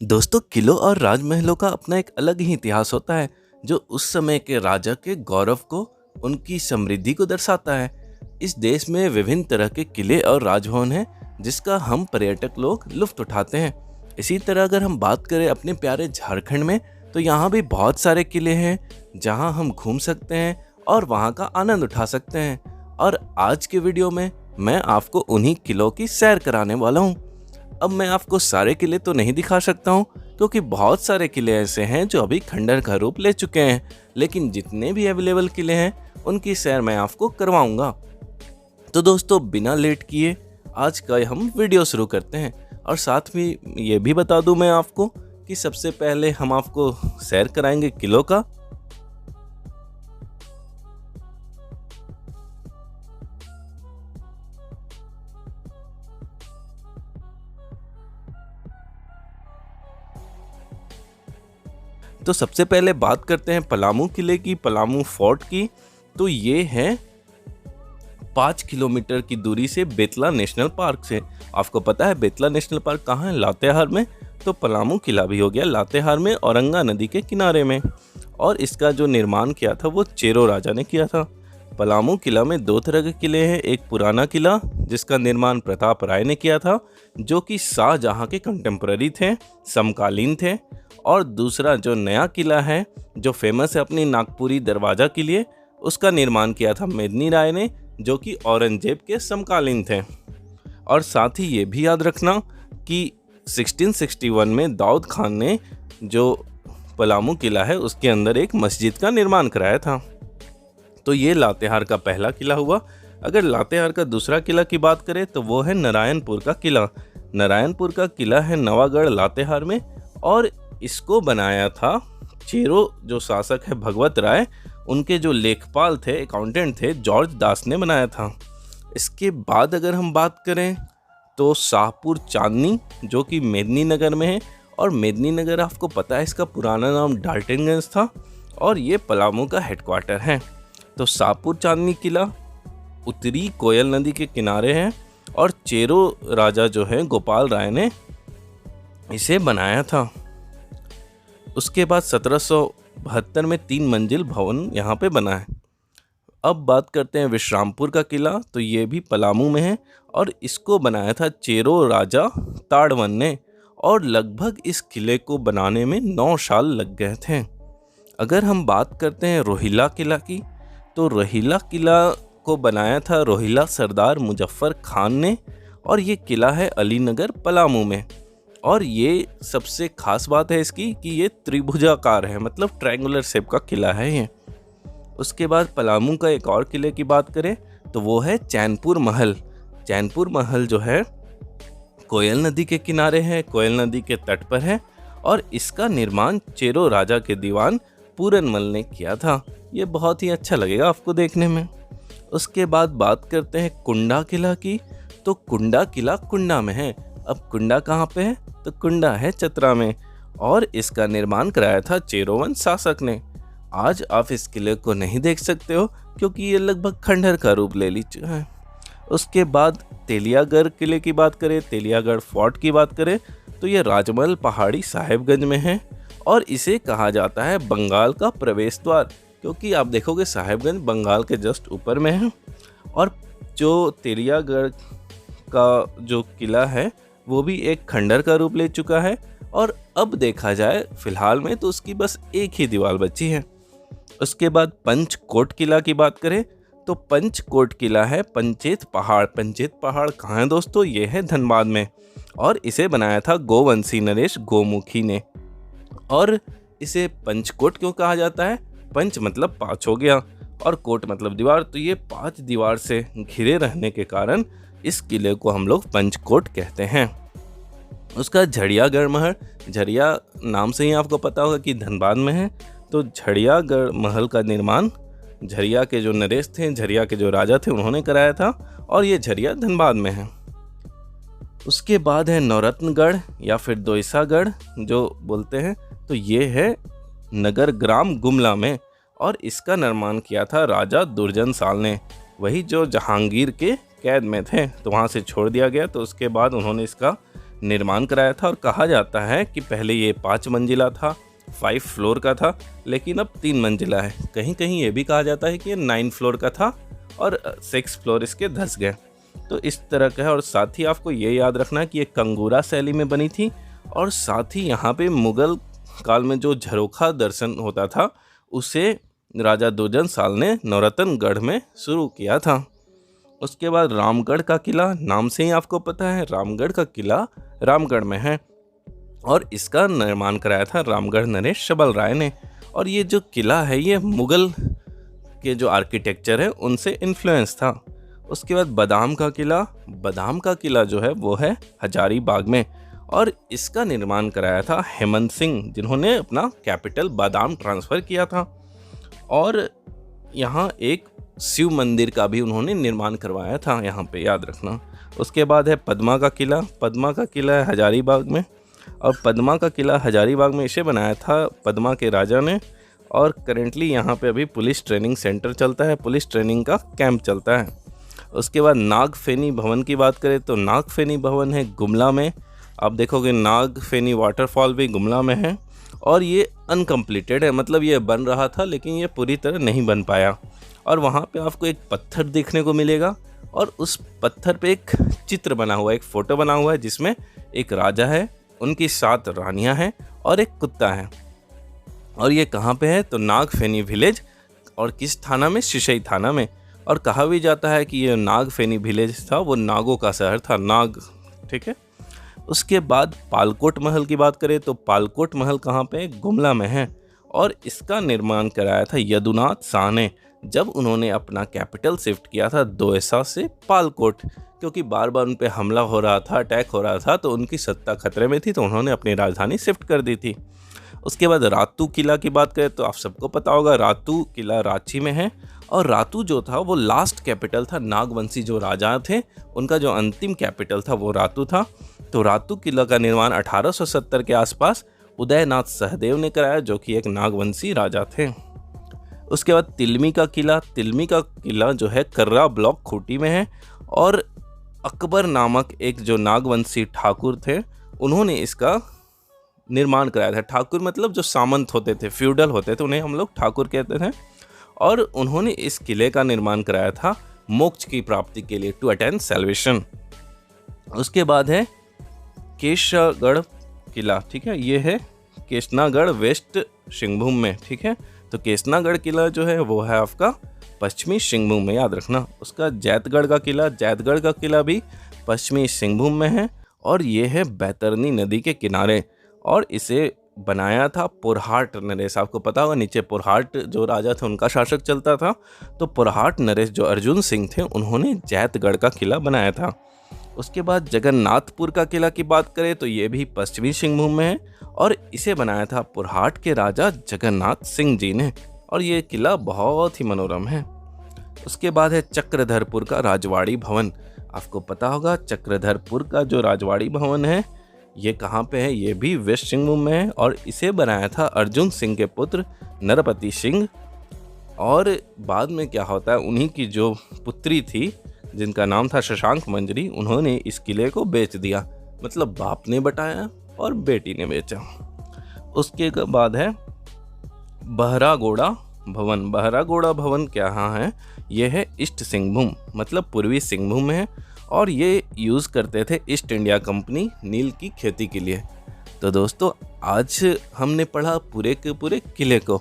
दोस्तों, किलों और राजमहलों का अपना एक अलग ही इतिहास होता है जो उस समय के राजा के गौरव को, उनकी समृद्धि को दर्शाता है। इस देश में विभिन्न तरह के किले और राजभवन हैं जिसका हम पर्यटक लोग लुत्फ उठाते हैं। इसी तरह अगर हम बात करें अपने प्यारे झारखंड में, तो यहाँ भी बहुत सारे किले हैं जहाँ हम घूम सकते हैं और वहाँ का आनंद उठा सकते हैं। और आज के वीडियो में मैं आपको उन्हीं किलों की सैर कराने वाला हूँ। अब मैं आपको सारे किले तो नहीं दिखा सकता हूँ क्योंकि बहुत सारे किले ऐसे हैं जो अभी खंडर का रूप ले चुके हैं, लेकिन जितने भी अवेलेबल किले हैं उनकी सैर मैं आपको करवाऊंगा। तो दोस्तों, बिना लेट किए आज का हम वीडियो शुरू करते हैं। और साथ में ये भी बता दूं मैं आपको कि सबसे पहले हम आपको सैर कराएंगे किलों का। तो सबसे पहले बात करते हैं पलामू किले की, पलामू फोर्ट की। तो ये है 5 किलोमीटर की दूरी से बेतला नेशनल पार्क से। आपको पता है बेतला नेशनल पार्क कहाँ है? लातेहार में। तो पलामू किला भी हो गया लातेहार में, औरंगा नदी के किनारे में। और इसका जो निर्माण किया था वो चेरो राजा ने किया था। पलामू किला में 2 तरह के किले हैं। एक पुराना किला जिसका निर्माण प्रताप राय ने किया था, जो कि शाहजहां के कंटेम्पररी थे, समकालीन थे। और दूसरा जो नया किला है जो फेमस है अपनी नागपुरी दरवाज़ा के लिए, उसका निर्माण किया था मेदिनी राय ने, जो कि औरंगजेब के समकालीन थे। और साथ ही ये भी याद रखना कि 1661 में दाऊद खान ने जो पलामू किला है उसके अंदर एक मस्जिद का निर्माण कराया था। तो ये लातेहार का पहला किला हुआ। अगर लातेहार का दूसरा किला की बात करें तो वो है नारायणपुर का किला। नारायणपुर का किला है नवागढ़ लातेहार में, और इसको बनाया था चेरो जो शासक है भगवत राय, उनके जो लेखपाल थे, अकाउंटेंट थे, जॉर्ज दास ने बनाया था। इसके बाद अगर हम बात करें तो शाहपुर चांदनी जो कि मेदिनी नगर में है। और मेदिनी नगर आपको पता है इसका पुराना नाम डाल्टनगंज था, और ये पलामू का हेडक्वार्टर है। तो शाहपुर चांदनी किला उत्तरी कोयल नदी के किनारे है, और चेरो राजा जो है गोपाल राय ने इसे बनाया था। उसके बाद 1772 में 3 मंजिल भवन यहाँ पे बना है। अब बात करते हैं विश्रामपुर का किला। तो ये भी पलामू में है, और इसको बनाया था चेरो राजा ताड़वन ने, और लगभग इस किले को बनाने में 9 साल लग गए थे। अगर हम बात करते हैं रोहिला किला की, तो रोहिला किला को बनाया था रोहिला सरदार मुजफ्फर खान ने, और ये किला है अलीनगर पलामू में। और ये सबसे खास बात है इसकी कि ये त्रिभुजाकार है, मतलब ट्रायंगुलर शेप का किला है ये। उसके बाद पलामू का एक और किले की बात करें तो वो है चैनपुर महल। चैनपुर महल जो है कोयल नदी के किनारे है, कोयल नदी के तट पर है, और इसका निर्माण चेरो राजा के दीवान पूरनमल ने किया था। ये बहुत ही अच्छा लगेगा आपको देखने में। उसके बाद बात करते हैं कुंडा किला की। तो कुंडा किला कुंडा में है। अब कुंडा कहाँ पे है? तो कुंडा है चतरा में, और इसका निर्माण कराया था चेरोवन शासक ने। आज आप इस किले को नहीं देख सकते हो क्योंकि ये लगभग खंडहर का रूप ले ली चुका है। उसके बाद तेलियागढ़ किले की बात करें, तेलियागढ़ फोर्ट की बात करें, तो ये राजमहल पहाड़ी साहेबगंज में है, और इसे कहा जाता है बंगाल का प्रवेश द्वार, क्योंकि आप देखोगे साहेबगंज बंगाल के जस्ट ऊपर में है। और जो तेलियागढ़ का जो किला है वो भी एक खंडर का रूप ले चुका है, और अब देखा जाए फिलहाल में तो उसकी बस एक ही दीवार बची है। उसके बाद पंचकोट किला की बात करें तो पंचकोट किला है पंचेत पहाड़। पंचेत पहाड़ कहाँ है दोस्तों? ये है धनबाद में, और इसे बनाया था गोवंशी नरेश गोमुखी ने। और इसे पंचकोट क्यों कहा जाता है? पंच मतलब 5 हो गया, और कोट मतलब दीवार, तो ये 5 दीवार से घिरे रहने के कारण इस किले को हम लोग पंचकोट कहते हैं। उसका झड़ियागढ़ महल, झड़िया नाम से ही आपको पता होगा कि धनबाद में है। तो झड़ियागढ़ महल का निर्माण झरिया के जो नरेश थे, झरिया के जो राजा थे, उन्होंने कराया था, और ये झरिया धनबाद में है। उसके बाद है नवरत्नगढ़ या फिर दोयसागढ़ जो बोलते हैं, तो ये है नगर ग्राम गुमला में, और इसका निर्माण किया था राजा दुर्जन साल ने, वही जो जहांगीर के कैद में थे, तो वहाँ से छोड़ दिया गया। तो उसके बाद उन्होंने इसका निर्माण कराया था और कहा जाता है कि पहले ये 5 मंजिला था, 5 फ्लोर का था, लेकिन अब 3 मंजिला है। कहीं कहीं ये भी कहा जाता है कि ये 9 फ्लोर का था और 6 फ्लोर इसके धंस गए। तो इस तरह का है। और साथ ही आपको ये याद रखना कि ये कंगूरा शैली में बनी थी और साथ ही यहाँ पे मुग़ल काल में जो झरोखा दर्शन होता था उसे राजा दुर्जन साल ने नौरतनगढ़ में शुरू किया था। उसके बाद रामगढ़ का किला, नाम से ही आपको पता है रामगढ़ का किला रामगढ़ में है और इसका निर्माण कराया था रामगढ़ नरेश शबल राय ने। और ये जो किला है ये मुग़ल के जो आर्किटेक्चर है उनसे इन्फ्लुएंस था। उसके बाद बादाम का किला जो है वो है हजारीबाग में और इसका निर्माण कराया था हेमंत सिंह, जिन्होंने अपना कैपिटल बादाम ट्रांसफ़र किया था। और यहाँ एक शिव मंदिर का भी उन्होंने निर्माण करवाया था, यहाँ पे याद रखना। उसके बाद है पद्मा का किला है हजारीबाग में और पद्मा का किला हजारीबाग में इसे बनाया था पद्मा के राजा ने। और करेंटली यहाँ पे अभी पुलिस ट्रेनिंग सेंटर चलता है, पुलिस ट्रेनिंग का कैंप चलता है। उसके बाद नागफेनी भवन की बात करें तो नागफेनी भवन है गुमला में। आप देखोगे नागफेनी वाटरफॉल भी गुमला में है और ये अनकम्प्लीटेड है, मतलब ये बन रहा था लेकिन ये पूरी तरह नहीं बन पाया। और वहाँ पे आपको एक पत्थर देखने को मिलेगा और उस पत्थर पे एक चित्र बना हुआ है, एक फ़ोटो बना हुआ है जिसमें एक राजा है, उनकी 7 रानियाँ हैं और एक कुत्ता है। और ये कहाँ पे है तो नागफेनी विलेज और किस थाना में, शिशई थाना में। और कहा भी जाता है कि ये नागफेनी विलेज था वो नागों का शहर था, नाग, ठीक है। उसके बाद पालकोट महल की बात करें तो पालकोट महल कहाँ पे, गुमला में है और इसका निर्माण कराया था यदुनाथ शाह ने जब उन्होंने अपना कैपिटल शिफ्ट किया था दोयसा से पालकोट, क्योंकि बार बार उन पे हमला हो रहा था, अटैक हो रहा था, तो उनकी सत्ता खतरे में थी, तो उन्होंने अपनी राजधानी शिफ्ट कर दी थी। उसके बाद रातू किला की बात करें तो आप सबको पता होगा रातू किला रांची में है और रातू जो था वो लास्ट कैपिटल था, नागवंशी जो राजा थे उनका जो अंतिम कैपिटल था वो रातू था। तो रातू किला का निर्माण 1870 के आसपास उदयनाथ सहदेव ने कराया जो कि एक नागवंशी राजा थे। उसके बाद तिलमी का किला जो है कर्रा ब्लॉक खूंटी में है और अकबर नामक एक जो नागवंशी ठाकुर थे उन्होंने इसका निर्माण कराया था। ठाकुर मतलब जो सामंत होते थे, फ्यूडल होते थे, उन्हें हम लोग ठाकुर कहते थे। और उन्होंने इस किले का निर्माण कराया था मोक्ष की प्राप्ति के लिए, टू अटेन सैल्वेशन। उसके बाद है केशगढ़ किला, ठीक है, ये है केशनागढ़ वेस्ट सिंहभूम में, ठीक है। तो केशनागढ़ किला जो है वो है आपका पश्चिमी सिंहभूम में, याद रखना। उसका जैतगढ़ का किला भी पश्चिमी सिंहभूम में है और ये है बैतरनी नदी के किनारे और इसे बनाया था पुरहाट नरेश। आपको पता होगा नीचे पुरहाट जो राजा थे उनका शासक चलता था, तो पुरहाट नरेश जो अर्जुन सिंह थे उन्होंने जैतगढ़ का किला बनाया था। उसके बाद जगन्नाथपुर का किला की बात करें तो ये भी पश्चिमी सिंहभूम में है और इसे बनाया था पुरहाट के राजा जगन्नाथ सिंह जी ने और ये किला बहुत ही मनोरम है। उसके बाद है चक्रधरपुर का राजवाड़ी भवन। आपको पता होगा चक्रधरपुर का जो राजवाड़ी भवन है ये कहाँ पे है, ये भी वेस्ट सिंहभूम में है और इसे बनाया था अर्जुन सिंह के पुत्र नरपति सिंह। और बाद में क्या होता है, उन्हीं की जो पुत्री थी जिनका नाम था शशांक मंजरी, उन्होंने इस किले को बेच दिया, मतलब बाप ने बटाया और बेटी ने बेचा। उसके बाद है बहरागोड़ा भवन क्या है, ये है ईस्ट सिंहभूम, मतलब पूर्वी सिंहभूम में है और ये यूज़ करते थे ईस्ट इंडिया कंपनी नील की खेती के लिए। तो दोस्तों आज हमने पढ़ा पूरे के पूरे किले को।